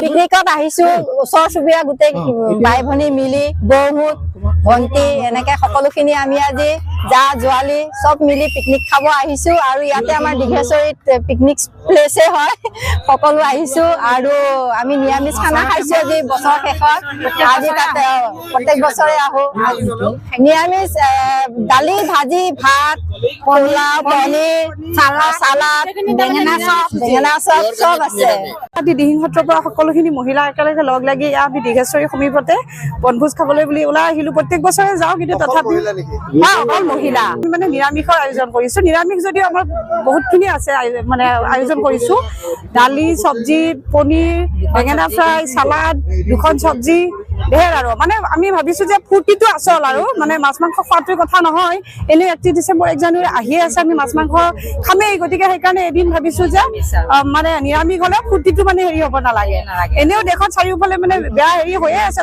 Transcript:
পিকনিকত আহিছো ওচৰ চুবুৰীয়া গোটেই ভাই ভনী মিলি বৌহুত ভন্টি এনেকে সকলোখিনি আমি আজি যা জোৱালি সব মিলি পিকনিক খাব আহিছো আৰু ইয়াতে আমাৰ দীঘেশ্বৰীত পিকনিক প্লেছে হয় সকলো আহিছো আৰু আমি নিৰামিষ খানা খাইছো আজি বছৰ শেষত আজি তাত প্ৰত্যেক বছৰে আহো নিৰামিষ দালি ভাজি ভাত পোলাও পনীৰ সালাদ বেঙেনা চপ সব আছে দিহিং সত্ৰৰ পৰা সকলোখিনি মহিলা একেলগে লগ লাগি আমি দীঘেশ্বৰী সমীপতে বনভোজ খাবলৈ বুলি ওলাই আহিলো প্ৰত্যেক বছৰে যাওঁ কিন্তু তথাপি অকল মহিলা মানে নিৰামিষৰ আয়োজন কৰিছো নিৰামিষ যদিও আমাৰ বহুতখিনি আছে মানে আয়োজন কৰিছো দালি চব্জি পনীৰ বেঙেনা ফ্ৰাই সালাদ দুখন চব্জি ঢেৰ আৰু মানে আমি ভাবিছো যে ফূৰ্তিটো আচল আৰু মানে মাছ মাংস খোৱাটোৰ কথা নহয় এনে 31 ডিচেম্বৰ 1 জানুৱাৰী আহিয়ে আছে আমি মাছ মাংস খামেই গতিকে সেইকাৰণে এদিন ভাবিছো যে মানে নিৰামিষ হলে ফূৰ্তিটো মানে হেৰি হ'ব নালাগে এনেও দেশত চাৰিওফালে মানে বেয়া হেৰি হৈয়ে আছে